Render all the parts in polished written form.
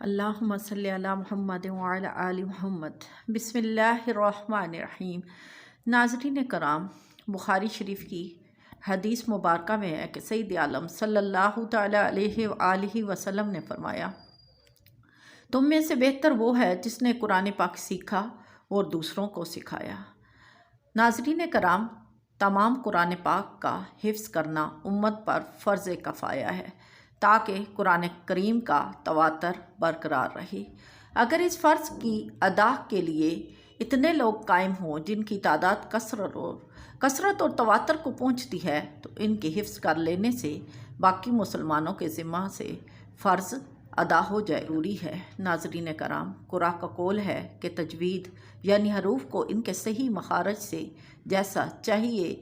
اللہم صلی علی محمد وعلی آل محمد۔ بسم اللہ الرحمن الرحیم۔ ناظرین کرام، بخاری شریف کی حدیث مبارکہ میں ہے کہ سید عالم صلی اللہ تعالی علیہ وآلہ وسلم نے فرمایا، تم میں سے بہتر وہ ہے جس نے قرآن پاک سیکھا اور دوسروں کو سکھایا۔ ناظرین کرام، تمام قرآن پاک کا حفظ کرنا امت پر فرض کفایہ ہے تاکہ قرآن کریم کا تواتر برقرار رہے۔ اگر اس فرض کی ادا کے لیے اتنے لوگ قائم ہوں جن کی تعداد کثرت اور تواتر کو پہنچتی ہے تو ان کے حفظ کر لینے سے باقی مسلمانوں کے ذمہ سے فرض ادا ہو جائے ضروری ہے۔ ناظرین کرام، قرآن کا قول ہے کہ تجوید یعنی حروف کو ان کے صحیح مخارج سے جیسا چاہیے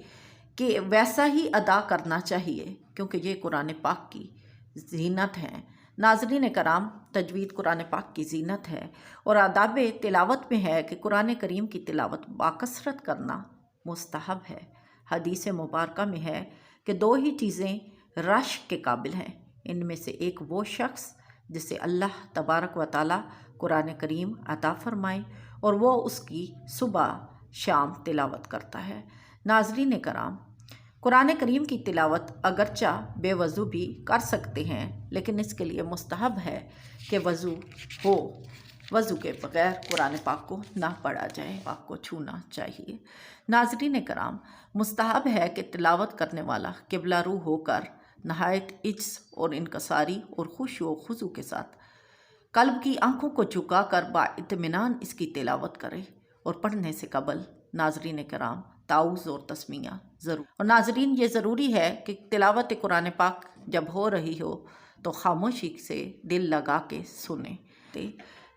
کہ ویسا ہی ادا کرنا چاہیے، کیونکہ یہ قرآن پاک کی زینت ہے۔ ناظرین کرام، تجوید قرآن پاک کی زینت ہے اور آداب تلاوت میں ہے کہ قرآن کریم کی تلاوت باکثرت کرنا مستحب ہے۔ حدیث مبارکہ میں ہے کہ دو ہی چیزیں رشک کے قابل ہیں، ان میں سے ایک وہ شخص جسے اللہ تبارک و تعالی قرآن کریم عطا فرمائے اور وہ اس کی صبح شام تلاوت کرتا ہے۔ ناظرین کرام، قرآن کریم کی تلاوت اگرچہ بے وضو بھی کر سکتے ہیں، لیکن اس کے لیے مستحب ہے کہ وضو ہو۔ وضو کے بغیر قرآن پاک کو نہ پڑھا جائے، پاک کو چھونا چاہیے۔ ناظرین کرام، مستحب ہے کہ تلاوت کرنے والا قبلہ رو ہو کر نہایت عجز اور انکساری اور خشوع و خضوع کے ساتھ قلب کی آنکھوں کو جھکا کر بااطمینان اس کی تلاوت کرے، اور پڑھنے سے قبل ناظرین کرام تعوذ اور تسمیہ ضرور۔ اور ناظرین، یہ ضروری ہے کہ تلاوت قرآن پاک جب ہو رہی ہو تو خاموشی سے دل لگا کے سنیں۔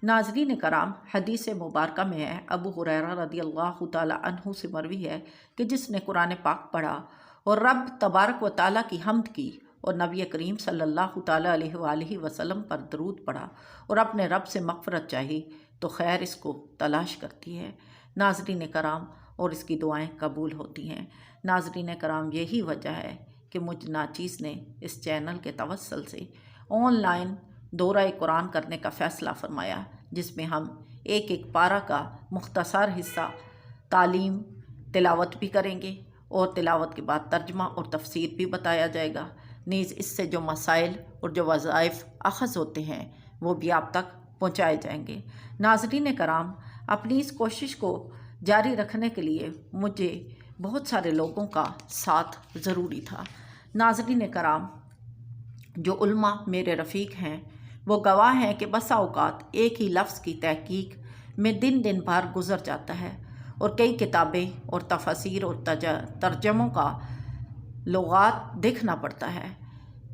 ناظرین کرام، حدیث مبارکہ میں ہے، ابو ہریرہ رضی اللہ تعالی عنہ سے مروی ہے کہ جس نے قرآن پاک پڑھا اور رب تبارک و تعالیٰ کی حمد کی اور نبی کریم صلی اللہ تعالی علیہ وآلہ وسلم پر درود پڑھا اور اپنے رب سے مغفرت چاہی تو خیر اس کو تلاش کرتی ہے۔ ناظرین کرام، اور اس کی دعائیں قبول ہوتی ہیں۔ ناظرین کرام، یہی وجہ ہے کہ مجھ ناچیز نے اس چینل کے توسل سے آن لائن دورہ قرآن کرنے کا فیصلہ فرمایا، جس میں ہم ایک ایک پارہ کا مختصر حصہ تعلیم تلاوت بھی کریں گے اور تلاوت کے بعد ترجمہ اور تفسیر بھی بتایا جائے گا۔ نیز اس سے جو مسائل اور جو وظائف اخذ ہوتے ہیں وہ بھی آپ تک پہنچائے جائیں گے۔ ناظرین کرام، اپنی اس کوشش کو جاری رکھنے کے لیے مجھے بہت سارے لوگوں کا ساتھ ضروری تھا۔ ناظرین کرام، جو علماء میرے رفیق ہیں وہ گواہ ہیں کہ بسا اوقات ایک ہی لفظ کی تحقیق میں دن بھر گزر جاتا ہے اور کئی کتابیں اور تفاسیر اور ترجموں کا لغات دیکھنا پڑتا ہے،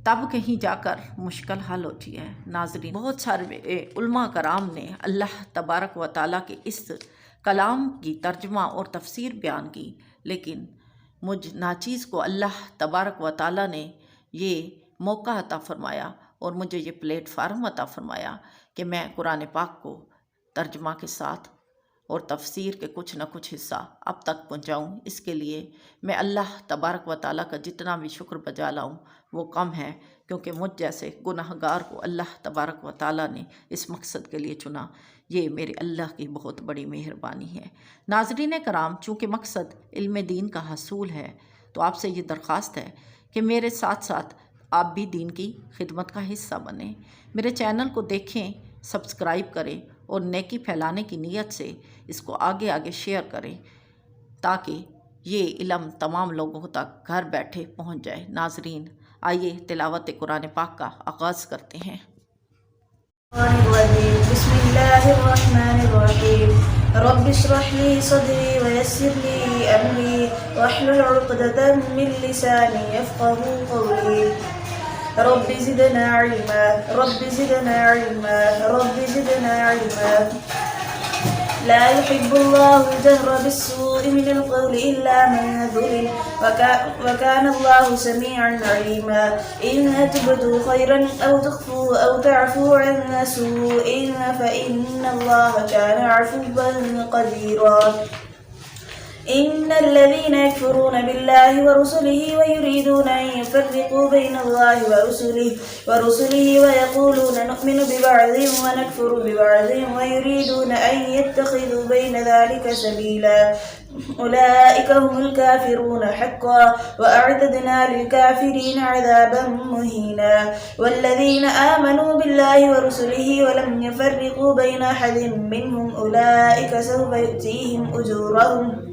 تب کہیں جا کر مشکل حل ہوتی ہے۔ ناظرین، بہت سارے علماء کرام نے اللہ تبارک و تعالیٰ کے اس کلام کی ترجمہ اور تفسیر بیان کی، لیکن مجھ ناچیز کو اللہ تبارک و تعالیٰ نے یہ موقع عطا فرمایا اور مجھے یہ پلیٹ فارم عطا فرمایا کہ میں قرآن پاک کو ترجمہ کے ساتھ اور تفسیر کے کچھ نہ کچھ حصہ اب تک پہنچاؤں۔ اس کے لیے میں اللہ تبارک و تعالیٰ کا جتنا بھی شکر بجا لاؤں وہ کم ہے، کیونکہ مجھ جیسے گناہ گار کو اللہ تبارک و تعالیٰ نے اس مقصد کے لیے چنا۔ یہ میرے اللہ کی بہت بڑی مہربانی ہے۔ ناظرین کرام، چونکہ مقصد علم دین کا حصول ہے تو آپ سے یہ درخواست ہے کہ میرے ساتھ ساتھ آپ بھی دین کی خدمت کا حصہ بنیں۔ میرے چینل کو دیکھیں، سبسکرائب کریں اور نیکی پھیلانے کی نیت سے اس کو آگے شیئر کریں تاکہ یہ علم تمام لوگوں تک گھر بیٹھے پہنچ جائے۔ ناظرین، آئیے تلاوت قرآن پاک کا آغاز کرتے ہیں۔ بسم اللہ الرحمن الرحیم۔ رب اشرح لي صدری ويسر لي امری واحلل عقدۃ من لسانی یفقهوا قولی۔ رب زدنا علما رب زدنا علما رب زدنا علما۔ لا يحب الله الجهر بالسوء من القول إلا من ظلم وكان الله سميعا عليما۔ إن تبدوا خيرا أو تخفوا أو تعفوا عن سوء فإن الله كان عفوا قديرا۔ إن الذين يكفرون بالله ورسله ويريدون أن يفرقوا بين الله ورسله ويقولون نؤمن ببعض ونكفر ببعض ويريدون أن يتخذوا بين ذلك سبيلا أولئك هم الكافرون حقا وأعتدنا للكافرين عذابا مهينا والذين آمنوا بالله ورسله ولم يفرقوا بين أحد منهم أولئك سوف يؤتيهم أجورهم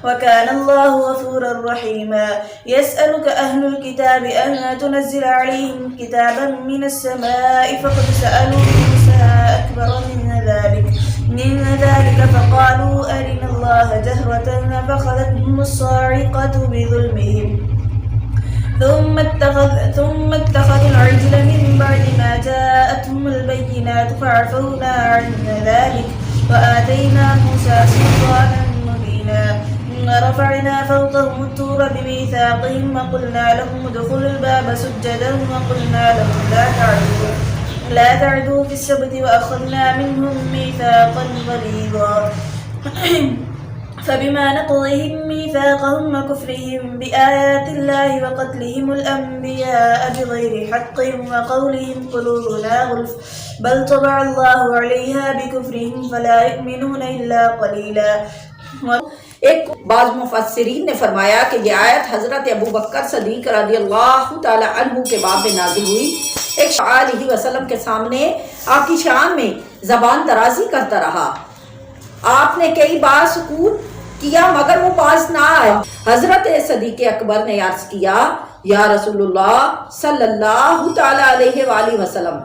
وكان الله غفورا رحيما يسألك أهل الكتاب أن تنزل عليهم كتابا من السماء فقد سألوا موسى أكبر من ذلك فقالوا أرنا الله جهرة فأخذتهم الصاعقة بظلمهم ثم اتخذوا العجل من بعد ما جاءتهم البينات فعفونا عن ذلك وآتينا موسى سلطانا مبينا ورفعنا فوقهم الطور بميثاقهم وقلنا لهم ادخلوا الباب سجدا وقلنا لهم لا تعدوا في السبت وأخذنا منهم ميثاقا غليظا فبما نقضهم ميثاقهم وكفرهم بآيات الله وقتلهم الأنبياء بغير حق وقولهم قلوبنا غلف بل طبع الله عليها بكفرهم فلا يؤمنون إلا قليلا. ایک بعض مفسرین نے فرمایا کہ یہ آیت حضرت ابو بکر صدیق رضی اللہ تعالی عنہ کے باب میں نازل ہوئی. ایک علیہ وسلم کے سامنے آپ کی شان میں زبان درازی کرتا رہا. آپ نے کئی بار سکوت کیا مگر وہ باز نہ آیا. حضرت صدیق اکبر نے عرض کیا یا رسول اللہ صلی اللہ تعالی علیہ وآلہ وسلم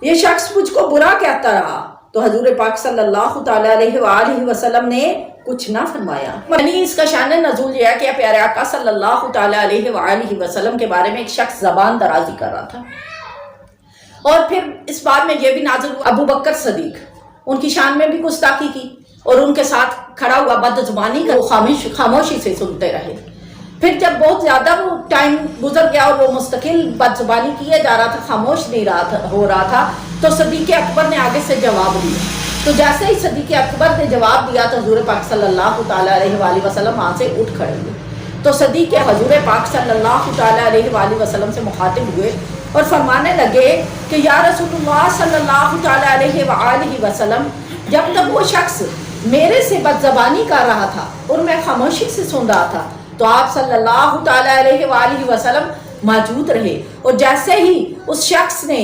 یہ شخص مجھ کو برا کہتا رہا. تو حضور پاک صلی اللہ تعالی علیہ وآلہ وسلم نے کچھ نہ فرمایا. یعنی اس کا شان نزول یہ ہے کہ پیارے آقا صلی اللہ تعالی علیہ وآلہ وسلم کے بارے میں ایک شخص زبان درازی کر رہا تھا. اور پھر اس بات میں یہ بھی نازل ہوا ابو بکر صدیق ان کی شان میں بھی گستاخی کی اور ان کے ساتھ کھڑا ہوا بد زبانی کا خاموشی سے سنتے رہے. پھر جب بہت زیادہ وہ ٹائم گزر گیا اور وہ مستقل بد زبانی کیے جا رہا تھا خاموش نہیں ہو رہا تھا تو صدیق اکبر نے آگے سے جواب دیا. تو جیسے ہی صدیق اکبر نے جواب دیا تو حضور پاک صلی اللہ تعالی علیہ وآلہ وسلم وہاں سے اٹھ کھڑے ہوئے. تو صدیق حضور پاک صلی اللہ تعالی علیہ وآلہ وسلم سے مخاطب ہوئے اور فرمانے لگے کہ یا رسول اللہ صلی اللہ تعالی علیہ وآلہ وسلم جب تک وہ شخص میرے سے بد زبانی کر رہا تھا اور میں خاموشی سے سن رہا تھا تو آپ صلی اللہ تعالی علیہ وآلہ وسلم موجود رہے. اور جیسے ہی اس شخص نے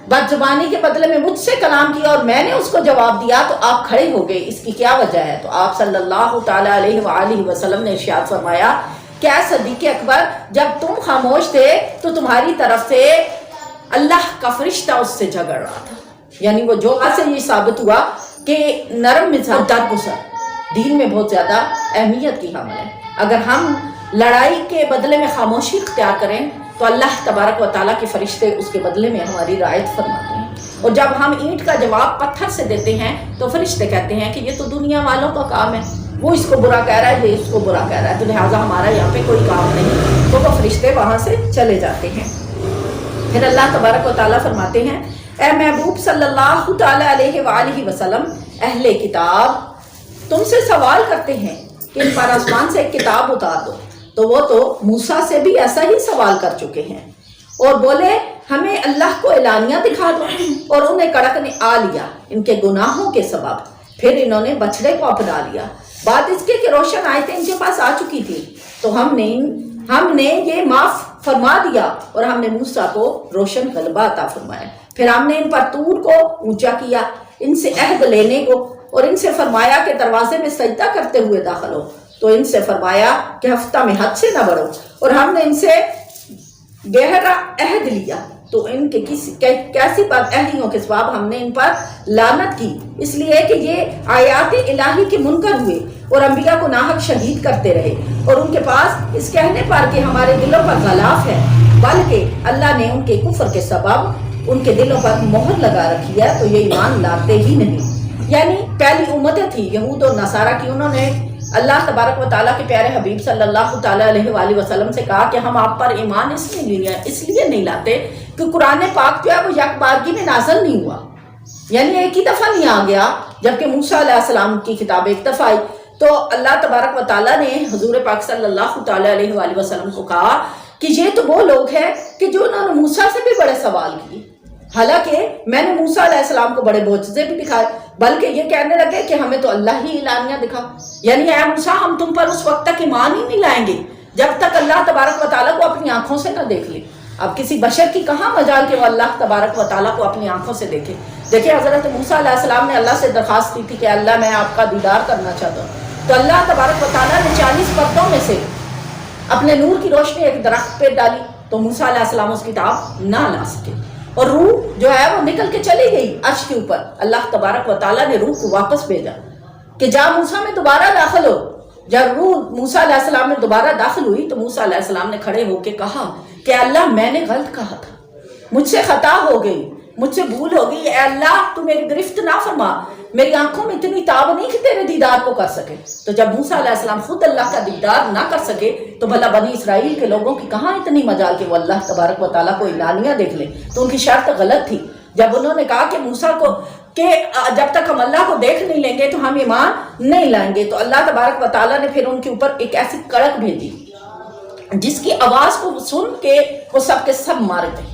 بد زبانی کے بدلے میں مجھ سے کلام کیا اور میں نے اس کو جواب دیا تو آپ کھڑے ہو گئے. اس کی کیا وجہ ہے؟ تو آپ صلی اللہ تعالی علیہ وآلہ وسلم نے ارشاد فرمایا کیا صدیق اکبر جب تم خاموش تھے تو تمہاری طرف سے اللہ کا فرشتہ اس سے جھگڑ رہا تھا. یعنی وہ جو سے یہ ثابت ہوا کہ نرم مزاج درگزر دین میں بہت زیادہ اہمیت کی حامل ہے. اگر ہم لڑائی کے بدلے میں خاموشی اختیار کریں تو اللہ تبارک و تعالیٰ کے فرشتے اس کے بدلے میں ہماری رعایت فرماتے ہیں. اور جب ہم اینٹ کا جواب پتھر سے دیتے ہیں تو فرشتے کہتے ہیں کہ یہ تو دنیا والوں کا کام ہے, وہ اس کو برا کہہ رہا ہے, یہ اس کو برا کہہ رہا ہے, تو لہٰذا ہمارا یہاں پہ کوئی کام نہیں. تو وہ فرشتے وہاں سے چلے جاتے ہیں. پھر اللہ تبارک و تعالیٰ فرماتے ہیں اے محبوب صلی اللہ تعالی علیہ وآلہ وسلم اہل کتاب تم سے سوال کرتے ہیں کہ ان پر آسمان سے ایک کتاب اتار دو. تو وہ تو موسیٰ سے بھی ایسا ہی سوال کر چکے ہیں اور بولے ہمیں اللہ کو اعلانیہ دکھا دو, اور انہیں کڑک نے آ لیا ان کے گناہوں کے سبب. پھر انہوں نے بچڑے کو اپنا لیا. بات اس کے کہ روشن آیتیں ان کے پاس آ چکی تھی تو ہم نے یہ معاف فرما دیا اور ہم نے موسیٰ کو روشن غلبہ عطا فرمایا. پھر ہم نے ان پر طور کو اونچا کیا, ان سے عہد لینے کو, اور ان سے فرمایا کہ دروازے میں سجدہ کرتے ہوئے داخل ہو. تو ان سے فرمایا کہ ہفتہ میں حد سے نہ بڑھو, اور ہم نے ان سے گہرا عہد لیا. تو ان کے کیسی بد عہدیوں کے سبب ہم نے ان پر لعنت کی, اس لیے کہ یہ آیات الہی کے منکر ہوئے اور انبیاء کو ناحق شہید کرتے رہے. اور ان کے پاس اس کہنے پر کہ ہمارے دلوں پر غلاف ہے, بلکہ اللہ نے ان کے کفر کے سبب ان کے دلوں پر مہر لگا رکھی ہے تو یہ ایمان لاتے ہی نہیں. یعنی پہلی امتیں تھی یہود اور نصارہ کی, انہوں نے اللہ تبارک و تعالیٰ کے پیارے حبیب صلی اللہ تعالیٰ علیہ وآلہ وسلم سے کہا کہ ہم آپ پر ایمان اس لیے نہیں لاتے کہ قرآن پاک جو ہے وہ یک بارگی میں نازل نہیں ہوا, یعنی ایک ہی دفعہ نہیں آ گیا, جبکہ موسیٰ علیہ السلام کی کتاب ایک دفعہ آئی. تو اللہ تبارک و تعالیٰ نے حضور پاک صلی اللہ تعالیٰ علیہ وآلہ وسلم کو کہا کہ یہ تو وہ لوگ ہیں کہ جو انہوں نے موسیٰ سے بھی بڑے سوال کیے، حالانکہ میں نے موسیٰ علیہ السلام کو بڑے معجزے بھی دکھائے، بلکہ یہ کہنے لگے کہ ہمیں تو اللہ ہی اعلانیہ دکھا، یعنی اے موسیٰ ہم تم پر اس وقت تک ایمان ہی نہیں لائیں گے جب تک اللہ تبارک و تعالیٰ کو اپنی آنکھوں سے نہ دیکھ لیں۔ اب کسی بشر کی کہاں مجال کہ وہ اللہ تبارک و تعالیٰ کو اپنی آنکھوں سے دیکھے۔ دیکھیں حضرت موسیٰ علیہ السلام نے اللہ سے درخواست کی تھی کہ اللہ میں آپ کا دیدار کرنا چاہتا ہوں، تو اللہ تبارک و تعالیٰ نے 40 پردوں میں سے اپنے نور کی روشنی ایک درخت پہ ڈالی تو موسیٰ علیہ السلام اس کتاب نہ لا سکے، اور روح جو ہے وہ نکل کے چلی گئی عرش کے اوپر۔ اللہ تبارک و تعالیٰ نے روح کو واپس بھیجا کہ جا موسیٰ میں دوبارہ داخل ہو۔ جب روح موسیٰ علیہ السلام میں دوبارہ داخل ہوئی تو موسیٰ علیہ السلام نے کھڑے ہو کے کہا کہ اللہ میں نے غلط کہا تھا، مجھ سے خطا ہو گئی، مجھ سے بھول ہو گئی، اے اللہ تو میری گرفت نہ فرما، میری آنکھوں میں اتنی تاب نہیں کہ تیرے دیدار کو کر سکے۔ تو جب موسیٰ علیہ السلام خود اللہ کا دیدار نہ کر سکے تو بھلا بنی اسرائیل کے لوگوں کی کہاں اتنی مجال کہ وہ اللہ تبارک و تعالیٰ کو اعلانیہ دیکھ لیں۔ تو ان کی شرط غلط تھی جب انہوں نے کہا کہ موسیٰ کو کہ جب تک ہم اللہ کو دیکھ نہیں لیں گے تو ہم ایمان نہیں لائیں گے، تو اللہ تبارک و تعالیٰ نے پھر ان کے اوپر ایک ایسی کڑک بھیجی جس کی آواز کو سن کے وہ سب کے سب مار گئے۔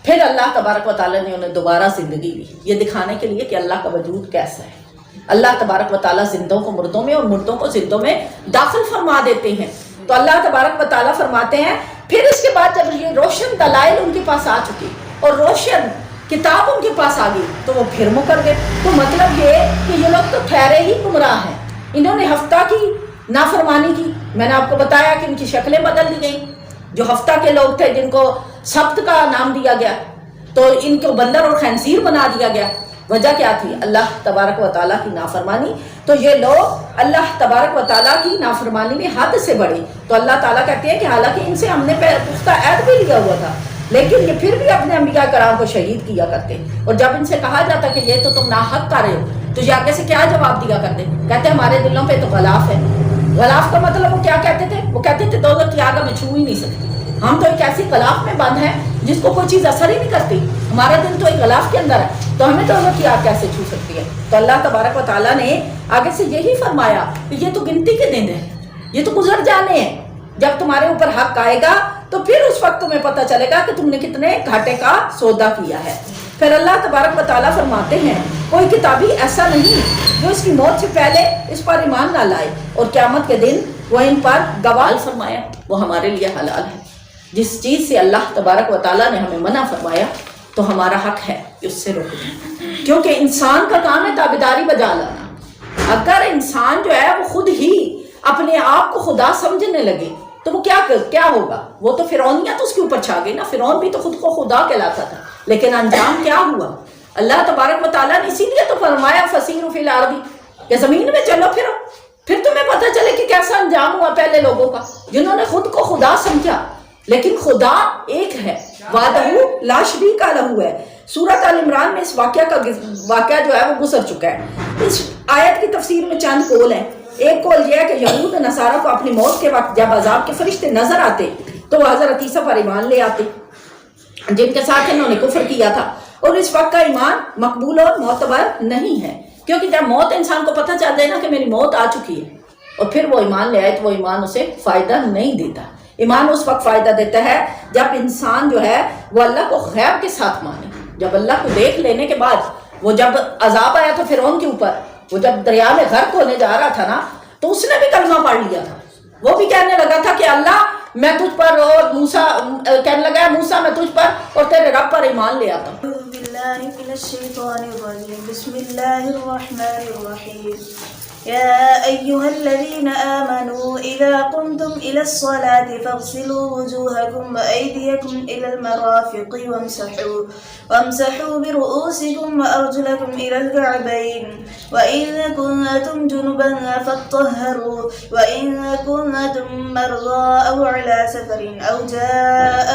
پھر اللہ تبارک و تعالیٰ نے انہیں دوبارہ زندگی دی، یہ دکھانے کے لیے کہ اللہ کا وجود کیسا ہے۔ اللہ تبارک و تعالیٰ زندوں کو مردوں میں اور مردوں کو زندوں میں داخل فرما دیتے ہیں۔ تو اللہ تبارک و تعالیٰ فرماتے ہیں پھر اس کے بعد جب یہ روشن دلائل ان کے پاس آ چکی اور روشن کتاب ان کے پاس آ گئی تو وہ پھر مکر گئے۔ تو مطلب یہ کہ یہ لوگ تو ٹھہرے ہی گمراہ ہیں، انہوں نے ہفتہ کی نافرمانی کی۔ میں نے آپ کو بتایا کہ ان کی شکلیں بدل دی گئیں، جو ہفتہ کے لوگ تھے جن کو سبت کا نام دیا گیا تو ان کو بندر اور خنزیر بنا دیا گیا۔ وجہ کیا تھی؟ اللہ تبارک و تعالیٰ کی نافرمانی۔ تو یہ لوگ اللہ تبارک و تعالیٰ کی نافرمانی میں حد سے بڑھے۔ تو اللہ تعالیٰ کہتے ہیں کہ حالانکہ ان سے ہم نے پختہ عہد بھی لیا ہوا تھا لیکن یہ پھر بھی اپنے انبیاء کرام کو شہید کیا کرتے، اور جب ان سے کہا جاتا کہ یہ تو تم ناحق کر رہے ہو تو یہ آگے سے کیا جواب دیا کرتے؟ کہتے ہمارے دلوں پہ تو غلاف ہے۔ غلاف کا مطلب وہ کیا کہتے تھے؟ وہ کہتے تھے دوزخ کی آگ میں چھو ہی نہیں سکتی، ہم تو ایک ایسی غلاف میں بند ہیں جس کو کوئی چیز اثر ہی نہیں کرتی، ہمارا دل تو ایک غلاف کے اندر ہے تو ہمیں دوزخ کی آگ کیسے چھو سکتی ہے؟ تو اللہ تبارک و تعالیٰ نے آگے سے یہی فرمایا کہ یہ تو گنتی کے دن ہیں، یہ تو گزر جانے ہیں، جب تمہارے اوپر حق آئے گا تو پھر اس وقت تمہیں پتہ چلے گا کہ تم نے کتنے گھاٹے کا سودا کیا ہے۔ پھر اللہ تبارک و تعالیٰ فرماتے ہیں کوئی کتابی ایسا نہیں جو اس کی موت سے پہلے اس پر ایمان نہ لائے اور قیامت کے دن وہ ان پر گواہ فرمایا وہ ہمارے لیے حلال ہے۔ جس چیز سے اللہ تبارک و تعالیٰ نے ہمیں منع فرمایا تو ہمارا حق ہے اس سے روکنا، کیونکہ انسان کا کام ہے تابعداری بجا لانا۔ اگر انسان جو ہے وہ خود ہی اپنے آپ کو خدا سمجھنے لگے تو وہ کیا ہوگا؟ وہ تو فرعونیت اس کے اوپر چھا گئی نا۔ فرعون بھی تو خود کو خدا کہلاتا تھا لیکن انجام کیا ہوا؟ اللہ تبارک و تعالیٰ نے اسی لیے تو فرمایا فسیروا فی الارض کہ زمین میں چلو پھر تمہیں پتہ چلے کہ کیسا انجام ہوا پہلے لوگوں کا جنہوں نے خود کو خدا سمجھا۔ لیکن خدا ایک ہے، وحدہ لا شریک لہ ہے۔ سورۃ آل عمران میں اس واقعہ جو ہے وہ گزر چکا ہے۔ اس آیت کی تفسیر میں چند قول ہیں۔ ایک قول یہ ہے کہ یہود نصارہ کو اپنی موت کے وقت جب عذاب کے فرشتے نظر آتے تو وہ حضرت عیسیٰ پر ایمان لے آتے جن کے ساتھ انہوں نے کفر کیا تھا، اور اس وقت کا ایمان مقبول اور معتبر نہیں ہے، کیونکہ جب موت انسان کو پتہ چل جائے نا کہ میری موت آ چکی ہے اور پھر وہ ایمان لے آئے تو وہ ایمان اسے فائدہ نہیں دیتا۔ ایمان اس وقت فائدہ دیتا ہے جب انسان جو ہے وہ اللہ کو غیب کے ساتھ مانے، جب اللہ کو دیکھ لینے کے بعد۔ وہ جب عذاب آیا تھا فرعون کے اوپر، وہ جب دریا میں غرق ہونے جا رہا تھا نا تو اس نے بھی کلمہ پڑھ لیا تھا، وہ بھی کہنے لگا تھا کہ اللہ میں تجھ پر، اور موسیٰ کہنے لگا موسیٰ میں تجھ پر اور تیرے رب پر ایمان لے آتا ہوں۔ اعوذ باللہ من الشیطان الرجیم، بسم اللہ الرحمن الرحیم۔ يا أيها الذين آمنوا إذا قمتم إلى الصلاة فاغسلوا وجوهكم وأيديكم إلى المرافق وامسحوا برؤوسكم وأرجلكم إلى الكعبين وإن كنتم جنبا فاطهروا وإن كنتم مرضى أو على سفر أو جاء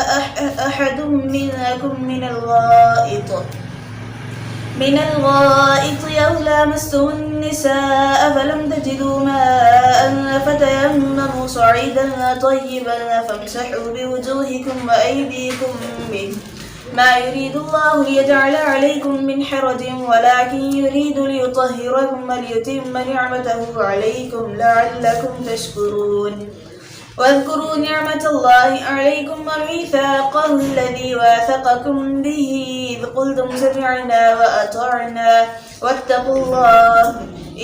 أحد منكم من الغائط أو لامستم النساء فلم تجدوا ماء فتيمموا صعيدا طيبا فامسحوا بوجوهكم وأيديكم منه ما يريد الله ليجعل عليكم من حرج ولكن يريد ليطهركم وليتم نعمته عليكم لعلكم تشكرون واذكروا نعمة الله عليكم وميثاقه الذي واثقكم به إذ قلتم سمعنا وأطعنا واتقوا الله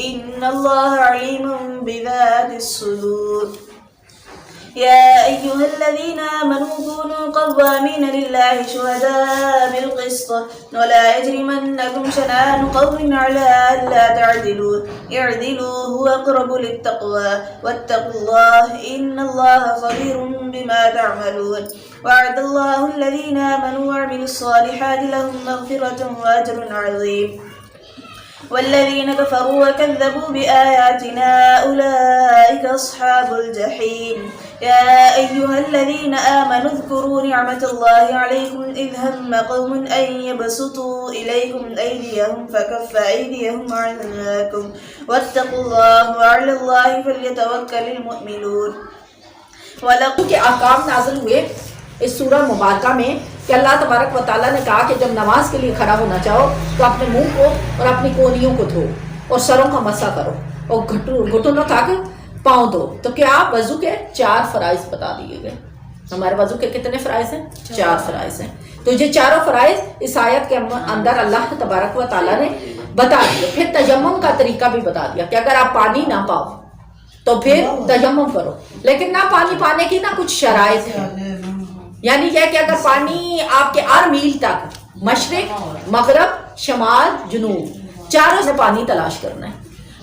إن الله عليم بذات الصدور يا أيها الذين آمنوا كونوا قوامين لله شهداء بالقسط ولا يجرمنكم شنآن قوم على ألا تعدلوا اعدلوا هو أقرب للتقوى واتقوا الله إن الله خبير بما تعملون وعد الله الذين آمنوا وعملوا الصالحات لهم مغفرة وأجر عظيم والذين كفروا وكذبوا بآياتنا أولئك أصحاب الجحيم يا أيها الذين آمنوا اذكروا نعمة الله عليكم إذ هم قوم أن يبسطوا إليكم أيديهم فكف أيديهم عنكم واتقوا الله وعلى الله فليتوكل المؤمنون ولقد کے احکام نازل ہوئے اس سورہ مبارکہ میں کہ اللہ تبارک و تعالیٰ نے کہا کہ جب نماز کے لیے کھڑا ہونا چاہو تو اپنے منہ کو اور اپنی کونیوں کو دھو اور سروں کا مسح کرو اور گھٹنوں تک پاؤں دو. تو کیا وضو کے 4 فرائض بتا دیے گئے. ہمارے وضو کے کتنے فرائض ہیں؟ 4 فرائض ہیں. تو یہ چاروں فرائض اس آیت کے اندر اللہ تبارک و تعالیٰ نے بتا دیے. پھر تیمم کا طریقہ بھی بتا دیا کہ اگر آپ پانی نہ پاؤ تو پھر تیمم کرو. لیکن نہ پانی پانے کی نہ کچھ شرائط ہیں. یعنی یہ کہ اگر پانی آپ کے 8 میل تک مشرق مغرب شمال جنوب چاروں سے پانی تلاش کرنا ہے.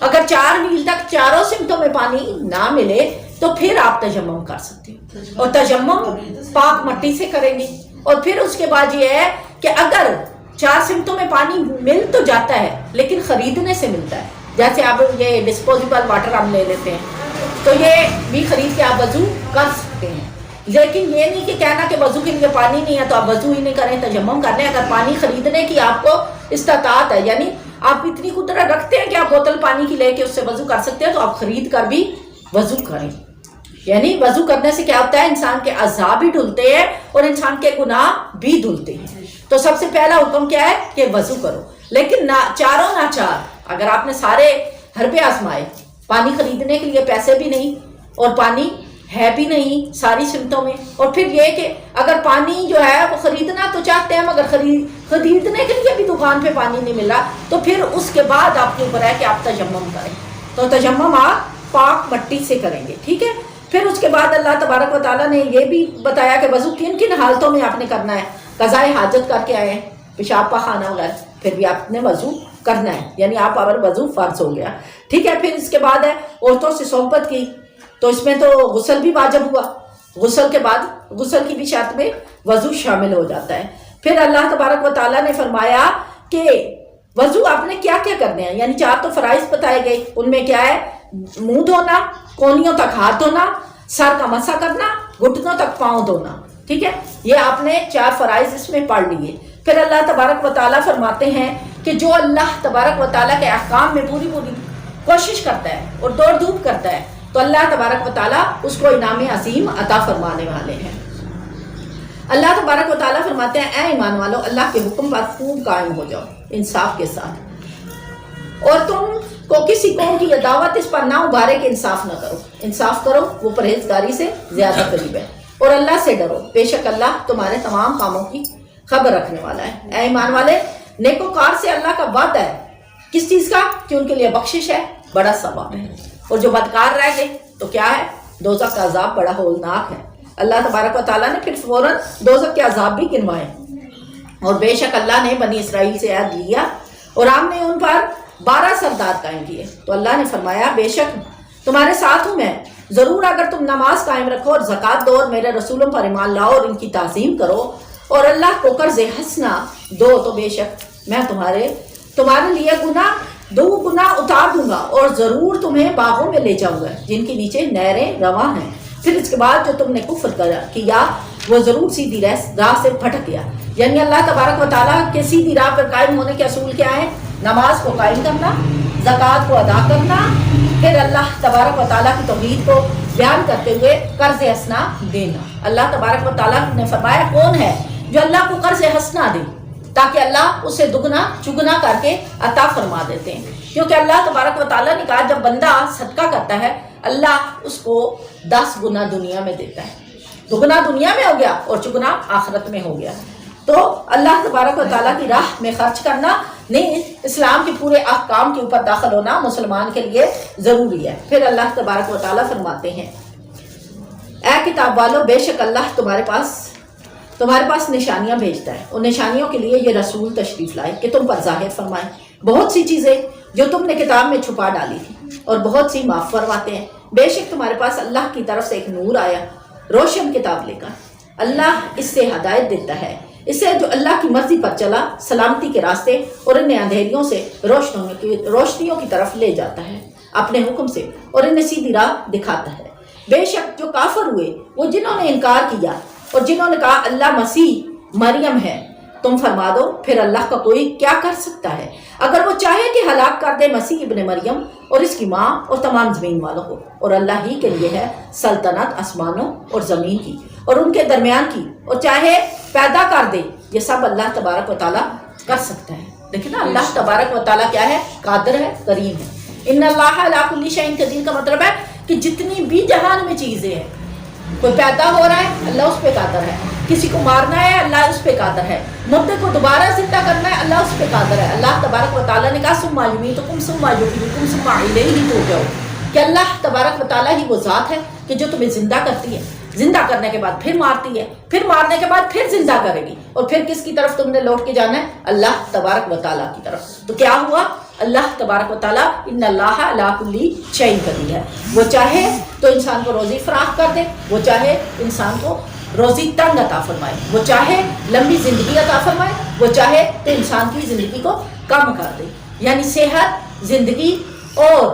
اگر 4 میل تک چاروں سمتوں میں پانی نہ ملے تو پھر آپ تیمم کر سکتے ہیں اور تیمم پاک مٹی سے کریں گے. اور پھر اس کے بعد یہ ہے کہ اگر 4 سمتوں میں پانی مل تو جاتا ہے لیکن خریدنے سے ملتا ہے. جیسے آپ یہ ڈسپوزیبل واٹر ہم لے لیتے ہیں تو یہ بھی خرید کے آپ وضو کر سکتے ہیں. لیکن یہ نہیں کہ کہنا کہ وضو کے لیے پانی نہیں ہے تو آپ وضو ہی نہیں کریں تیمم کرنے. اگر پانی خریدنے کی آپ کو استطاعت ہے یعنی آپ اتنی قدرت رکھتے ہیں کہ آپ بوتل پانی کی لے کے اس سے وضو کر سکتے ہیں تو آپ خرید کر بھی وضو کریں. یعنی وضو کرنے سے کیا ہوتا ہے انسان کے اعضاء بھی دھلتے ہیں اور انسان کے گناہ بھی دھلتے ہیں. تو سب سے پہلا حکم کیا ہے کہ وضو کرو. لیکن نہ چاروں نہ چار اگر آپ نے سارے حربے آزمائے پانی خریدنے کے لیے پیسے بھی نہیں اور پانی ہے بھی نہیں ساری سمتوں میں اور پھر یہ کہ اگر پانی جو ہے وہ خریدنا تو چاہتے ہیں مگر خریدنے کے لیے بھی دکان پہ پانی نہیں ملا تو پھر اس کے بعد آپ کے اوپر ہے کہ آپ تیمم کریں. تو تیمم آپ پاک مٹی سے کریں گے. ٹھیک ہے. پھر اس کے بعد اللہ تبارک و تعالیٰ نے یہ بھی بتایا کہ وضو کن کن حالتوں میں آپ نے کرنا ہے. قضائے حاجت کر کے آئے ہیں پیشاب پاخانہ وغیرہ پھر بھی آپ نے وضو کرنا ہے یعنی آپ پر وضو فرض ہو گیا. ٹھیک ہے. پھر اس کے بعد ہے عورتوں سے صحبت کی تو اس میں تو غسل بھی واجب ہوا. غسل کے بعد غسل کی بھی شرط میں وضو شامل ہو جاتا ہے. پھر اللہ تبارک و تعالیٰ نے فرمایا کہ وضو آپ نے کیا کیا کرنے ہیں. یعنی 4 تو فرائض بتائے گئے. ان میں کیا ہے منہ دھونا کونیوں تک ہاتھ دھونا سر کا مسح کرنا گھٹنوں تک پاؤں دھونا. ٹھیک ہے. یہ آپ نے 4 فرائض اس میں پڑھ لیے. پھر اللہ تبارک و تعالیٰ فرماتے ہیں کہ جو اللہ تبارک و تعالیٰ کے احکام میں پوری کوشش کرتا ہے اور دوڑ دھوپ کرتا ہے تو اللہ تبارک و تعالیٰ اس کو انعام عظیم عطا فرمانے والے ہیں. اللہ تبارک و تعالیٰ فرماتے ہیں اے ایمان والو اللہ کے حکم پر خوب قائم ہو جاؤ انصاف کے ساتھ اور تم کو کسی قوم کی عداوت اس پر نہ ابھارے کہ انصاف نہ کرو. انصاف کرو وہ پرہیزگاری سے زیادہ قریب ہے. اور اللہ سے ڈرو بے شک اللہ تمہارے تمام کاموں کی خبر رکھنے والا ہے. اے ایمان والے نیکوکار سے اللہ کا وعدہ ہے کس چیز کا کہ ان کے لیے بخشش ہے بڑا ثواب ہے. اور جو بدکار رہ گئے تو کیا ہے دوزخ کا عذاب بڑا ہولناک ہے. اللہ تبارک و تعالیٰ نے پھر فوراً دوزخ کے عذاب بھی گنوائے. اور بے شک اللہ نے بنی اسرائیل سے عہد لیا اور ہم نے ان پر 12 سردار قائم کیے. تو اللہ نے فرمایا بے شک تمہارے ساتھ ہوں میں ضرور اگر تم نماز قائم رکھو اور زکوٰۃ دو اور میرے رسولوں پر ایمان لاؤ اور ان کی تعظیم کرو اور اللہ کو قرض حسنہ دو تو بے شک میں تمہارے لیے دو گناہ اتار دوں گا اور ضرور تمہیں باغوں میں لے جاؤں گا جن کے نیچے نہریں رواں ہیں. پھر اس کے بعد جو تم نے کفر کیا وہ ضرور سیدھی راہ سے بھٹک گیا. یعنی اللہ تبارک و تعالیٰ کے سیدھی راہ پر قائم ہونے کے اصول کیا ہیں؟ نماز کو قائم کرنا زکوٰۃ کو ادا کرنا پھر اللہ تبارک و تعالیٰ کی توحید کو بیان کرتے ہوئے قرض حسنہ دینا. اللہ تبارک و تعالیٰ نے فرمایا کون ہے جو اللہ کو قرض حسنہ دے تاکہ اللہ اسے دگنا چگنا کر کے عطا فرما دیتے ہیں، کیونکہ اللہ تبارک و تعالیٰ نے کہا جب بندہ صدقہ کرتا ہے اللہ اس کو 10 گنا دنیا میں دیتا ہے، دگنا دنیا میں ہو گیا اور چگنا آخرت میں ہو گیا۔ تو اللہ تبارک و تعالیٰ کی راہ میں خرچ کرنا نہیں، اسلام کے پورے احکام کے اوپر داخل ہونا مسلمان کے لیے ضروری ہے۔ پھر اللہ تبارک و تعالیٰ فرماتے ہیں اے کتاب والو بے شک اللہ تمہارے پاس نشانیاں بھیجتا ہے، اور نشانیوں کے لیے یہ رسول تشریف لائے کہ تم پر ظاہر فرمائیں بہت سی چیزیں جو تم نے کتاب میں چھپا ڈالی تھی، اور بہت سی معاف فرماتے ہیں۔ بے شک تمہارے پاس اللہ کی طرف سے ایک نور آیا روشن کتاب لے کر، اللہ اس سے ہدایت دیتا ہے اسے جو اللہ کی مرضی پر چلا سلامتی کے راستے، اور انہیں اندھیریوں سے روشنیوں کی طرف لے جاتا ہے اپنے حکم سے، اور انہیں سیدھی راہ دکھاتا ہے۔ بے شک جو کافر ہوئے وہ جنہوں نے انکار کیا اور جنہوں نے کہا اللہ مسیح مریم ہے، تم فرما دو پھر اللہ کا کوئی کیا کر سکتا ہے؟ اگر وہ چاہے کہ ہلاک کر دے مسیح ابن مریم اور اس کی ماں اور تمام زمین والوں کو، اور اللہ ہی کے لیے ہے سلطنت آسمانوں اور زمین کی اور ان کے درمیان کی، اور چاہے پیدا کر دے، یہ سب اللہ تبارک و تعالیٰ کر سکتا ہے۔ دیکھیں نا اللہ تبارک و تعالیٰ کیا ہے؟ قادر ہے، کریم ہے۔ ان اللہ علی کل شیء قدیر کا مطلب ہے کہ جتنی بھی جہان میں چیزیں ہیں، کوئی پیدا ہو رہا ہے اللہ اس پہ قادر ہے، کسی کو مارنا ہے اللہ اس پہ قادر ہے، مردے کو دوبارہ زندہ کرنا ہے اللہ اس پہ قادر ہے۔ اللہ تبارک و تعالیٰ نے کہا ثم یمیتکم ثم یحییکم ثم الیہ ترجعون، کہ اللہ تبارک و تعالیٰ ہی وہ ذات ہے کہ جو تمہیں زندہ کرتی ہے، زندہ کرنے کے بعد پھر مارتی ہے، پھر مارنے کے بعد پھر زندہ کرے گی، اور پھر کس کی طرف تم نے لوٹ کے جانا ہے؟ اللہ تبارک و تعالیٰ کی طرف۔ تو کیا ہوا؟ اللہ تبارک و تعالیٰ ان اللہ علی کل شیء قدیر ہے، وہ چاہے تو انسان کو روزی فراخ کر دے، وہ چاہے انسان کو روزی تنگ عطا فرمائے، وہ چاہے لمبی زندگی عطا فرمائے، وہ چاہے تو انسان کی زندگی کو کم کر دے۔ یعنی صحت، زندگی اور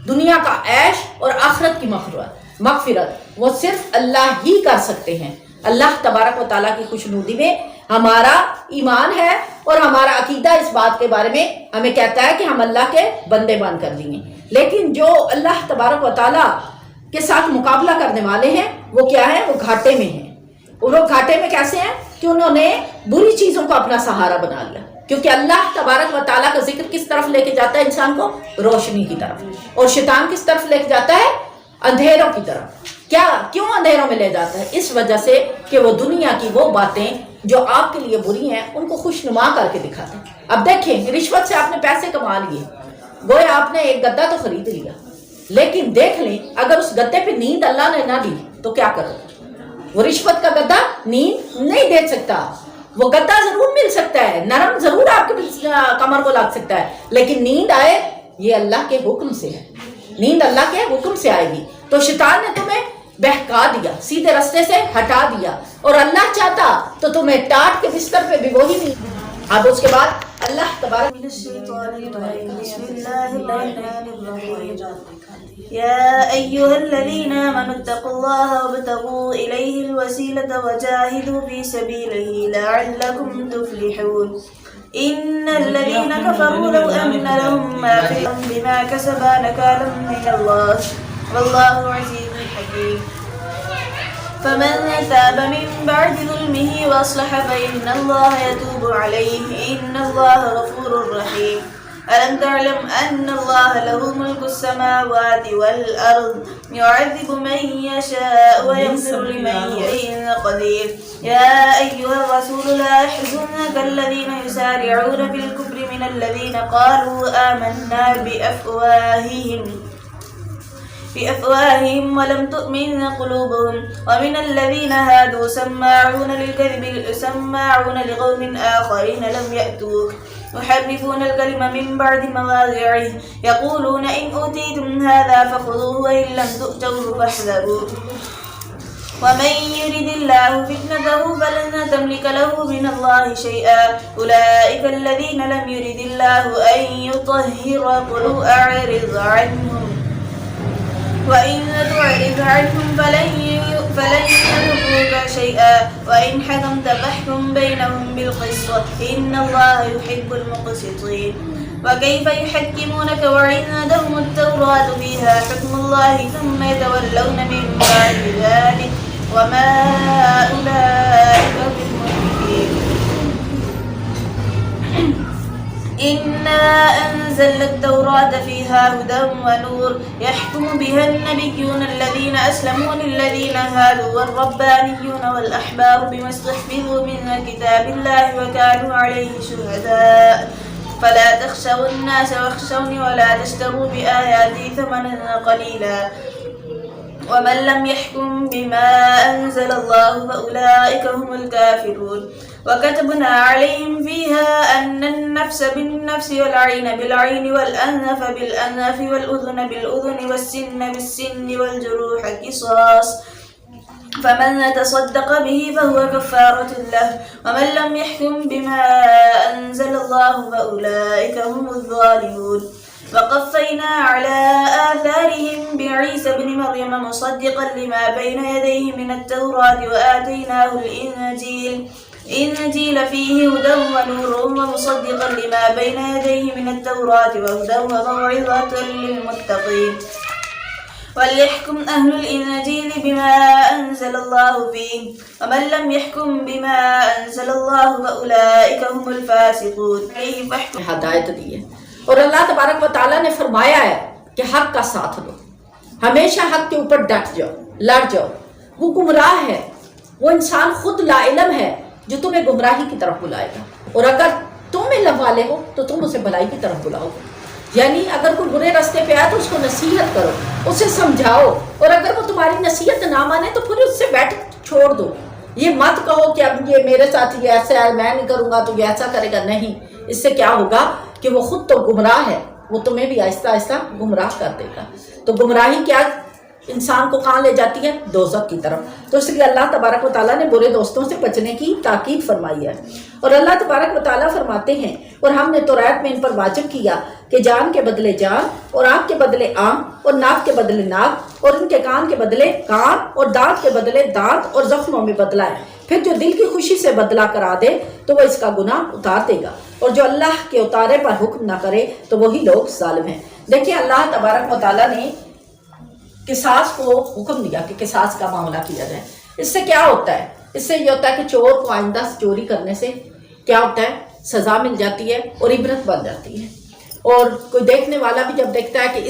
دنیا کا عیش اور آخرت کی مغفرت وہ صرف اللہ ہی کر سکتے ہیں۔ اللہ تبارک و تعالیٰ کی خوشنودی میں ہمارا ایمان ہے، اور ہمارا عقیدہ اس بات کے بارے میں ہمیں کہتا ہے کہ ہم اللہ کے بندے بن کر جئیں۔ لیکن جو اللہ تبارک و تعالیٰ کے ساتھ مقابلہ کرنے والے ہیں وہ کیا ہے؟ وہ گھاٹے میں ہیں۔ وہ لوگ گھاٹے میں کیسے ہیں؟ کہ انہوں نے بری چیزوں کو اپنا سہارا بنا لیا، کیونکہ اللہ تبارک و تعالیٰ کا ذکر کس طرف لے کے جاتا ہے انسان کو؟ روشنی کی طرف، اور شیطان کس طرف لے کے جاتا ہے؟ اندھیروں کی طرف۔ کیوں اندھیروں میں لے جاتا ہے؟ اس وجہ سے کہ وہ دنیا کی وہ باتیں جو آپ کے لیے بری ہیں ان کو خوشنما کر کے دکھاتے ہیں۔ اب دیکھیں، رشوت سے آپ نے پیسے کما لیے، گویا آپ نے ایک گدا تو خرید لیا، لیکن دیکھ لیں اگر اس گدے پہ نیند اللہ نے نہ دی تو کیا کرو؟ وہ رشوت کا گدا نیند نہیں دے سکتا، وہ گدا ضرور مل سکتا ہے، نرم ضرور آپ کے کمر کو لگ سکتا ہے، لیکن نیند آئے یہ اللہ کے حکم سے ہے، نیند اللہ کے حکم سے آئے گی۔ تو شیطان نے تمہیں بہکا دیا، سیدھے رستے سے ہٹا دیا، اور اللہ چاہتا تو تمہیں ٹاٹ کے بستر پہ بھی وہی نہیں۔ اب اس کے بعد اللہ تبارک بسم اللہ الرحمن الرحیم يا أيها الذين آمنوا اتقوا الله وابتغوا إليه الوسيلة وجاهدوا في سبيله لعلكم تفلحون إن الذين كفروا لو أن لهم ما في الأرض بما كسبا نكالا من الله والله عزيز حكيم فمن تاب من بعد ظلمه وأصلح فإن الله يتوب عليه إن الله غفور رحيم ألم تعلم أن الله له ملك السماوات والأرض يعذب من يشاء ويغفر لمن يشاء قدير يا أيها الرسول لا يحزنك الذين يسارعون في الكفر من الذين قالوا آمنا بأفواههم ولم تؤمن قلوبهم ومن الذين هادوا سماعون للكذب سماعون لقوم آخرين لم يأتوك يحرفون الكلم من بعد مواضعه يقولون إن أوتيتم هذا فخذوه وإن لم تؤتوه فاحذروا ومن يرد الله فتنته فلن تملك له من الله شيئا أولئك الذين لم يرد الله أن يطهر قلوبهم أعرض عنهم وإن تعرض عنهم فلن يضروك شيئا وإن حكمت فاحكم بينهم بالقسط إن الله يحب المقسطين وكيف يحكمونك وعندهم التوراة فيها حكم الله ثم يتولون من بعد ذلك وما أولئك بالمؤمنين إنا أنزلنا التوراة فيها هدى ونور يحكم بها النبيون الذين أسلموا للذين هادوا والربانيون والأحبار بما استحفظوا من كتاب الله وكانوا عليه شهداء فلا تخشوا الناس واخشوني ولا تشتروا بآياتي ثمنا قليلا ومن لم يحكم بما أنزل الله فأولئك هم الكافرون وكتبنا عليهم فيها أن النفس بالنفس والعين بالعين والأنف بالأنف والأذن بالأذن والسن بالسن والجروح قصاص فمن تصدق به فهو كفارة له ومن لم يحكم بما أنزل الله فأولئك هم الظالمون وقفينا على آثارهم بعيسى بن مريم مصدقا لما بين يديه من التوراة وآتيناه الإنجيل فيه هدى ونور ومصدقا لما بين يديه من التوراة وهدى وموعظة للمتقين وليحكم أهل الإنجيل بما أنزل الله فيه ومن لم يحكم بما أنزل الله فأولئك هم الفاسقون ہدایت دی ہے اور اللہ تبارک و تعالیٰ نے فرمایا ہے کہ حق کا ساتھ دو، ہمیشہ حق کے اوپر ڈٹ جاؤ، لڑ جاؤ۔ وہ گمراہ ہے، وہ انسان خود لا علم ہے جو تمہیں گمراہی کی طرف بلائے گا، اور اگر تم علم والے ہو تو تم اسے بھلائی کی طرف بلاؤ گے۔ یعنی اگر کوئی برے راستے پہ آئے تو اس کو نصیحت کرو، اسے سمجھاؤ، اور اگر وہ تمہاری نصیحت نہ مانے تو پھر اس سے بیٹھ چھوڑ دو۔ یہ مت کہو کہ اب یہ میرے ساتھ یہ ایسا ہے، میں نہیں کروں گا تو یہ ایسا کرے گا، نہیں۔ اس سے کیا ہوگا کہ وہ خود تو گمراہ ہے، وہ تمہیں بھی آہستہ آہستہ گمراہ کر دے گا۔ تو گمراہی کیا انسان کو کہاں لے جاتی ہے؟ دوزخ کی طرف۔ تو اس لیے اللہ تبارک و تعالیٰ نے برے دوستوں سے بچنے کی تاکید فرمائی ہے، اور اللہ تبارک و تعالیٰ فرماتے ہیں اور ہم نے توریت میں ان پر واجب کیا کہ جان کے بدلے جان، اور آنکھ کے بدلے آنکھ، اور ناک کے بدلے ناک، اور ان کے کان کے بدلے کان، اور دانت کے بدلے دانت، اور زخموں میں بدلہ ہے۔ پھر جو دل کی خوشی سے بدلہ کرا دے تو وہ اس کا گناہ اتار دے گا، اور جو اللہ کے اتارے پر حکم نہ کرے تو وہی لوگ ظالم ہیں۔ دیکھیں اللہ تبارک و تعالیٰ نے قصاص کو حکم دیا کہ قصاص کا معاملہ کیا جائے۔ اس سے کیا ہوتا ہے؟ اس سے یہ ہوتا ہے کہ چور کو آئندہ چوری کرنے سے کیا ہوتا ہے؟ سزا مل جاتی ہے اور عبرت بن جاتی ہے، اور کوئی دیکھنے والا بھی جب دیکھتا ہے کہ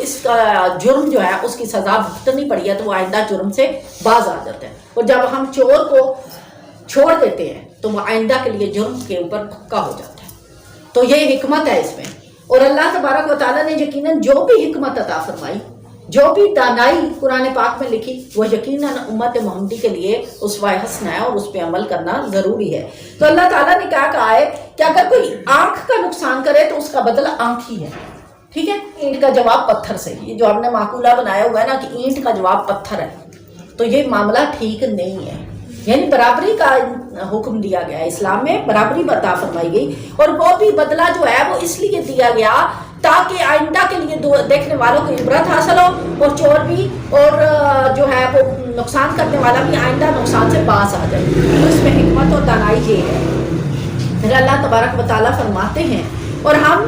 اس کا جرم جو ہے اس کی سزا بھگتنی پڑی ہے تو وہ آئندہ جرم سے باز آ جاتا ہے، اور جب ہم چور کو چھوڑ دیتے ہیں تو وہ آئندہ کے لیے جرم کے اوپر پکا ہو جاتا ہے۔ تو یہ حکمت ہے اس میں، اور اللہ تبارک و تعالیٰ نے یقیناً جو بھی حکمت عطا فرمائی، جو بھی دانائی قرآن پاک میں لکھی، وہ یقیناً امت محمدی کے لیے اسوہ حسنہ ہے، اور اس پہ عمل کرنا ضروری ہے۔ تو اللہ تعالیٰ نے کیا کہا ہے کہ اگر کوئی آنکھ کا نقصان کرے تو اس کا بدلہ آنکھ ہی ہے، ٹھیک ہے؟ اینٹ کا جواب پتھر سے، یہ جو ہم نے معقولہ بنایا ہوا ہے نا کہ اینٹ کا جواب پتھر ہے، تو یہ معاملہ ٹھیک نہیں ہے۔ یعنی برابری کا حکم دیا گیا ہے، اسلام میں برابری عطا فرمائی گئی، اور وہ بھی بدلہ جو ہے وہ اس لیے دیا گیا تاکہ آئندہ کے لیے دیکھنے والوں کو عبرت حاصل ہو، اور چور بھی اور جو ہے وہ نقصان کرنے والا بھی آئندہ نقصان سے باز آ جائے۔ تو اس میں حکمت اور دانائی یہ ہے۔ پھر اللہ تبارک و تعالیٰ فرماتے ہیں اور ہم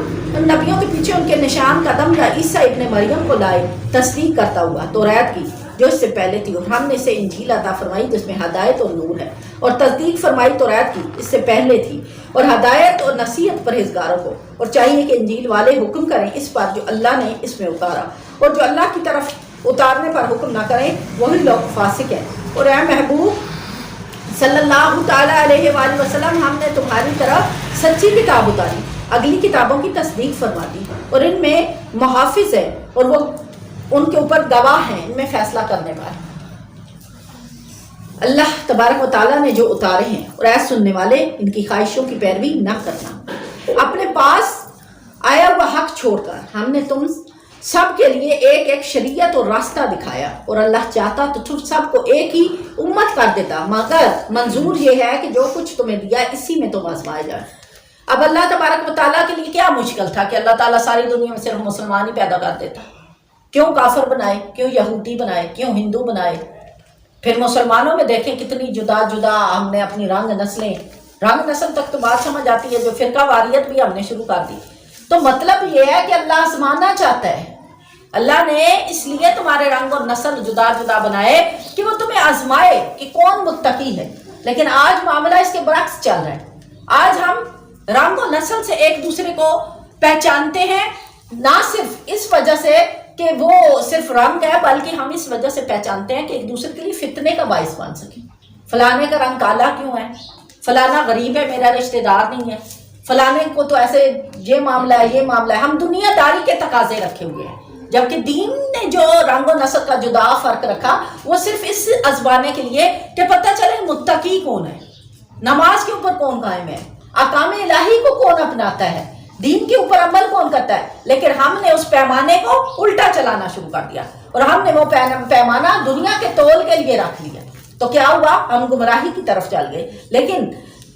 نبیوں کے پیچھے ان کے نشان قدم یا عیسیٰ ابن مریم کو لائے، تصدیق کرتا ہوا توریت کی جو اس سے پہلے تھی، اور ہم نے اسے انجیل عطا فرمائی جس میں ہدایت اور نور ہے، اور تصدیق فرمائی توریت کی اس سے پہلے تھی، اور ہدایت اور نصیحت پرہیزگاروں کو، اور چاہیے کہ انجیل والے حکم کریں اس پر جو اللہ نے اس میں اتارا، اور جو اللہ کی طرف اتارنے پر حکم نہ کریں وہی لوگ فاسق ہیں۔ اور اے محبوب صلی اللہ تعالیٰ علیہ وآلہ وسلم، ہم نے تمہاری طرف سچی کتاب اتاری، اگلی کتابوں کی تصدیق فرما دی، اور ان میں محافظ ہے اور وہ ان کے اوپر گواہ ہیں، ان میں فیصلہ کرنے والے۔ اللہ تبارک و تعالیٰ نے جو اتارے ہیں، اور اے سننے والے ان کی خواہشوں کی پیروی نہ کرنا۔ اپنے پاس آیا ہوا حق چھوڑ کر ہم نے تم سب کے لیے ایک ایک شریعت اور راستہ دکھایا، اور اللہ چاہتا تو تم سب کو ایک ہی امت کر دیتا، مگر منظور یہ ہے کہ جو کچھ تمہیں دیا اسی میں تم آزمائے جائے۔ اب اللہ تبارک و تعالیٰ کے لیے کیا مشکل تھا کہ اللہ تعالیٰ ساری دنیا میں صرف مسلمان ہی پیدا کر دیتا؟ کیوں کافر بنائے؟ کیوں یہودی بنائے؟ کیوں ہندو بنائے؟ پھر مسلمانوں میں دیکھیں کتنی جدا جدا ہم نے اپنی رنگ نسل تک تو بات سمجھ آتی ہے، جو فرقہ واریت بھی ہم نے شروع کر دی۔ تو مطلب یہ ہے کہ اللہ آزمانا چاہتا ہے، اللہ نے اس لیے تمہارے رنگ اور نسل جدا جدا بنائے کہ وہ تمہیں آزمائے کہ کون متقی ہے۔ لیکن آج معاملہ اس کے برعکس چل رہا ہے۔ آج ہم رنگ و نسل سے ایک دوسرے کو پہچانتے ہیں، نہ صرف اس وجہ سے کہ وہ صرف رنگ ہے، بلکہ ہم اس وجہ سے پہچانتے ہیں کہ ایک دوسرے کے لیے فتنے کا باعث بن سکیں۔ فلانے کا رنگ کالا کیوں ہے، فلانا غریب ہے، میرا رشتہ دار نہیں ہے، فلانے کو تو ایسے یہ معاملہ ہے، یہ معاملہ ہے۔ ہم دنیا داری کے تقاضے رکھے ہوئے ہیں، جبکہ دین نے جو رنگ و نسل کا جدا فرق رکھا وہ صرف اس ازمانے کے لیے کہ پتہ چلے متقی کون ہے، نماز کے اوپر کون قائم ہے، احکام الہی کو کون اپناتا ہے، دین کے اوپر عمل کون کرتا ہے۔ لیکن ہم نے اس پیمانے کو الٹا چلانا شروع کر دیا اور ہم نے وہ پیمانہ دنیا کے تول کے لیے رکھ لیا، تو کیا ہوا، ہم گمراہی کی طرف چل گئے۔ لیکن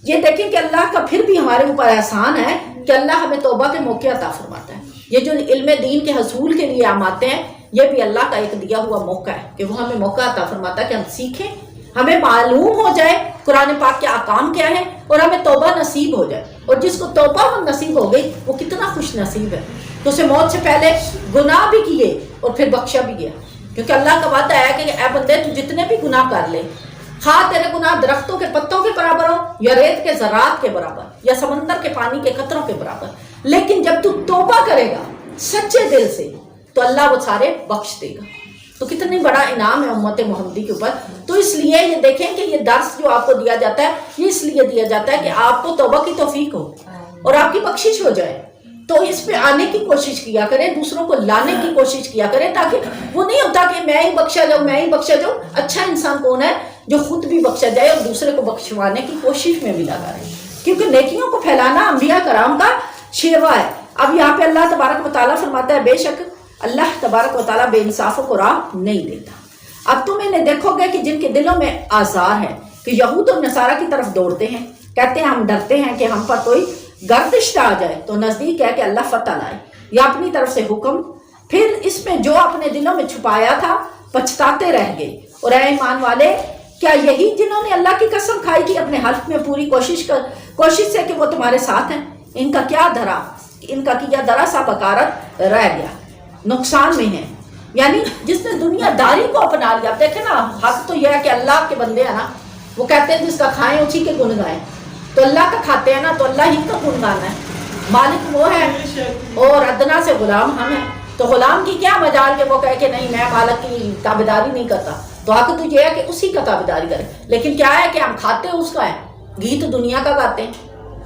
یہ دیکھیں کہ اللہ کا پھر بھی ہمارے اوپر احسان ہے کہ اللہ ہمیں توبہ کے موقع عطا فرماتا ہے۔ یہ جو علم دین کے حصول کے لیے ہم آتے ہیں، یہ بھی اللہ کا ایک دیا ہوا موقع ہے کہ وہ ہمیں موقع عطا فرماتا ہے کہ ہم سیکھیں، ہمیں معلوم ہو جائے قرآن پاک کے احکام کیا ہیں اور ہمیں توبہ نصیب ہو جائے۔ اور جس کو توبہ نصیب ہو گئی وہ کتنا خوش نصیب ہے، تو اسے موت سے پہلے گناہ بھی کیے اور پھر بخشا بھی گیا، کیونکہ اللہ کا وعدہ ہے کہ اے بندے تو جتنے بھی گناہ کر لے، خواہ تیرے گناہ درختوں کے پتوں کے برابر ہو یا ریت کے ذرات کے برابر یا سمندر کے پانی کے قطروں کے برابر، لیکن جب تو توبہ کرے گا سچے دل سے تو اللہ وہ سارے بخش دے گا۔ تو کتنی بڑا انعام ہے امت محمدی کے اوپر۔ تو اس لیے یہ دیکھیں کہ یہ درس جو آپ کو دیا جاتا ہے یہ اس لیے دیا جاتا ہے کہ آپ کو توبہ کی توفیق ہو اور آپ کی بخشش ہو جائے، تو اس پہ آنے کی کوشش کیا کریں، دوسروں کو لانے کی کوشش کیا کریں، تاکہ وہ نہیں ہوتا کہ میں ہی بخشا جاؤں، میں ہی بخشا جاؤں۔ اچھا انسان کون ہے جو خود بھی بخشا جائے اور دوسرے کو بخشوانے کی کوشش میں بھی لگا رہے، کیونکہ نیکیوں کو پھیلانا انبیاء کرام کا شیوا ہے۔ اب یہاں پہ اللہ تبارک و تعالیٰ فرماتا ہے بے شک اللہ تبارک و تعالیٰ بے انصافوں کو راہ نہیں دیتا۔ اب تم انہیں دیکھو گے کہ جن کے دلوں میں آزار ہے، کہ یہود اور نصارہ کی طرف دوڑتے ہیں، کہتے ہیں ہم ڈرتے ہیں کہ ہم پر کوئی گردش آ جائے، تو نزدیک ہے کہ اللہ فتح لائے یا اپنی طرف سے حکم، پھر اس میں جو اپنے دلوں میں چھپایا تھا پچھتاتے رہ گئے۔ اور اے ایمان والے، کیا یہی جنہوں نے اللہ کی قسم کھائی تھی اپنے حلف میں پوری کوشش سے کہ وہ تمہارے ساتھ ہیں، ان کا کیا درا سا بکارت رہ گیا، نقصان میں ہے۔ یعنی جس نے دنیا داری کو اپنا لیا، دیکھیں نا، حق تو یہ ہے کہ اللہ کے بندے ہیں نا، وہ کہتے ہیں جس کا کھائیں اسی کے گن گائیں، تو اللہ کا کھاتے ہیں نا تو اللہ ہی کا گن گانا ہے، مالک وہ ہے اور ادنا سے غلام ہم ہیں، تو غلام کی کیا مجال کہ وہ کہے کہ نہیں میں مالک کی تابعداری نہیں کرتا، تو حق تو یہ ہے کہ اسی کا تابعداری کرے۔ لیکن کیا ہے کہ ہم کھاتے اس کا ہے، گیت دنیا کا گاتے ہیں،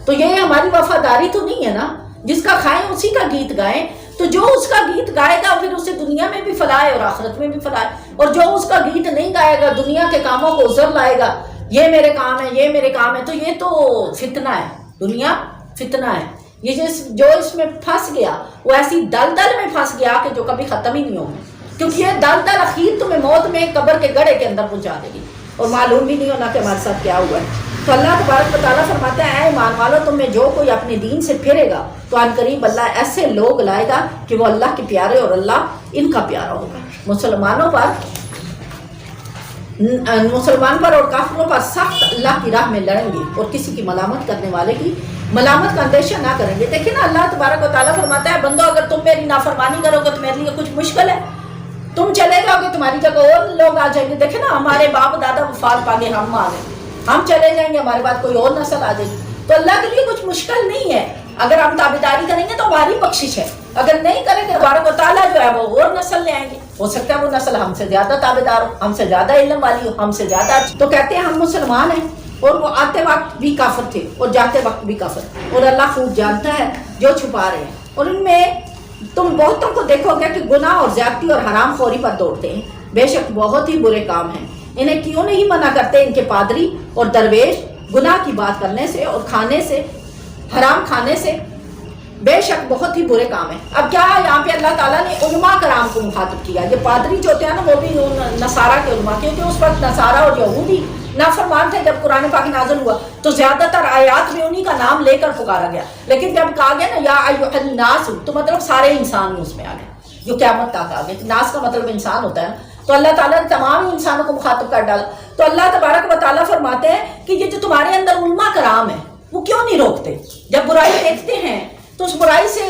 تو یہ ہماری وفاداری تو نہیں ہے نا، جس کا کھائیں اسی کا گیت گائیں، تو جو اس کا گیت گائے گا پھر اسے دنیا میں بھی فلاح اور آخرت میں بھی فلاح، اور جو اس کا گیت نہیں گائے گا، دنیا کے کاموں کو عذر لائے گا، یہ میرے کام ہے، یہ میرے کام ہے، تو یہ تو فتنہ ہے، دنیا فتنہ ہے۔ یہ جو اس میں پھنس گیا وہ ایسی دلدل میں پھنس گیا کہ جو کبھی ختم ہی نہیں ہوگی، کیونکہ یہ دلدل اخیر تمہیں موت میں قبر کے گڑھے کے اندر پہنچا دے گی اور معلوم بھی نہیں ہونا کہ ہمارے ساتھ کیا ہوا ہے۔ تو اللہ تبارک و تعالیٰ فرماتا ہے اے ایمان والو، تم میں جو کوئی اپنے دین سے پھرے گا تو ان قریب اللہ ایسے لوگ لائے گا کہ وہ اللہ کے پیارے اور اللہ ان کا پیارا ہوگا۔ مسلمان پر اور کافروں پر سخت اللہ کی راہ میں لڑیں گے اور کسی کی ملامت کرنے والے کی ملامت کا اندیشہ نہ کریں گے۔ دیکھیں نا، اللہ تبارک و تعالیٰ فرماتا ہے بندو اگر تم میری نافرمانی کرو گے تو میرے لیے کچھ مشکل ہے، تم چلے جاؤ گے تمہاری جگہ اور لوگ آ جائیں گے۔ دیکھیں نا، ہمارے باپ دادا وفات پا گئے، ہم آ گئے، ہم چلے جائیں گے، ہمارے بعد کوئی اور نسل آ جائے گی، تو اللہ کے لیے کچھ مشکل نہیں ہے۔ اگر ہم تابعداری کریں گے تو ہماری بخشش ہے، اگر نہیں کریں گے تبارک و تعالیٰ جو ہے وہ اور نسل لے آئیں گے، ہو سکتا ہے وہ نسل ہم سے زیادہ تابعدار ہو، ہم سے زیادہ علم والی ہو، ہم سے زیادہ تو کہتے ہیں ہم مسلمان ہیں، اور وہ آتے وقت بھی کافر تھے اور جاتے وقت بھی کافر، اور اللہ خوب جانتا ہے جو چھپا رہے ہیں۔ اور ان میں تم بہتوں کو دیکھو گے کہ گناہ اور زیادتی اور حرام خوری پر دوڑتے ہیں، بے شک بہت ہی برے کام ہیں، انہیں کیوں نہیں منع کرتے ان کے پادری اور درویش گناہ کی بات کرنے سے اور کھانے سے، حرام کھانے سے، بے شک بہت ہی برے کام ہیں۔ اب کیا یہاں پہ اللہ تعالیٰ نے علماء کرام کو مخاطب کیا، یہ پادری جو ہوتے ہیں نا وہ بھی نصارہ کے علماء، کیونکہ اس وقت نصارہ اور یہودی نافرمان تھے۔ جب قرآن پاک نازل ہوا تو زیادہ تر آیات میں انہی کا نام لے کر پکارا گیا، لیکن جب کہا گیا نا یا ایھا الناس، تو مطلب سارے انسان ہی اس میں آ گئے، جو قیامت تک آ گئے۔ ناس کا مطلب انسان ہوتا ہے، تو اللہ تعالیٰ نے تمام انسانوں کو مخاطب کر ڈالا۔ تو اللہ تبارک و تعالیٰ فرماتے ہیں کہ یہ جو تمہارے اندر علماء کرام ہیں وہ کیوں نہیں روکتے، جب برائی دیکھتے ہیں تو اس برائی سے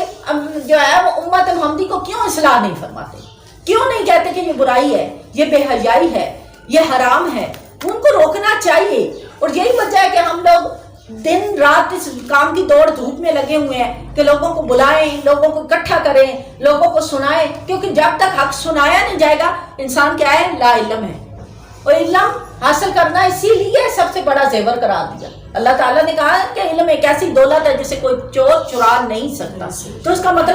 جو ہے وہ امت محمدی کو کیوں اصلاح نہیں فرماتے، کیوں نہیں کہتے کہ یہ برائی ہے، یہ بے حیائی ہے، یہ حرام ہے، ان کو روکنا چاہیے۔ اور یہی وجہ ہے کہ ہم لوگ دن رات اس کام کی دوڑ دھوپ میں لگے ہوئے ہیں کہ لوگوں کو بلائیں، لوگوں کو اکٹھا کریں، لوگوں کو سنائیں، کیونکہ جب تک حق سنایا نہیں جائے گا انسان کیا ہے؟ لا علم ہے. اور علم حاصل کرنا اسی لیے سب سے بڑا زیور قرار دیا. اللہ تعالیٰ نے کہا کہ علم ایک ایسی دولت ہے جسے کوئی چور چرا نہیں سکتا. تو اس کا مطلب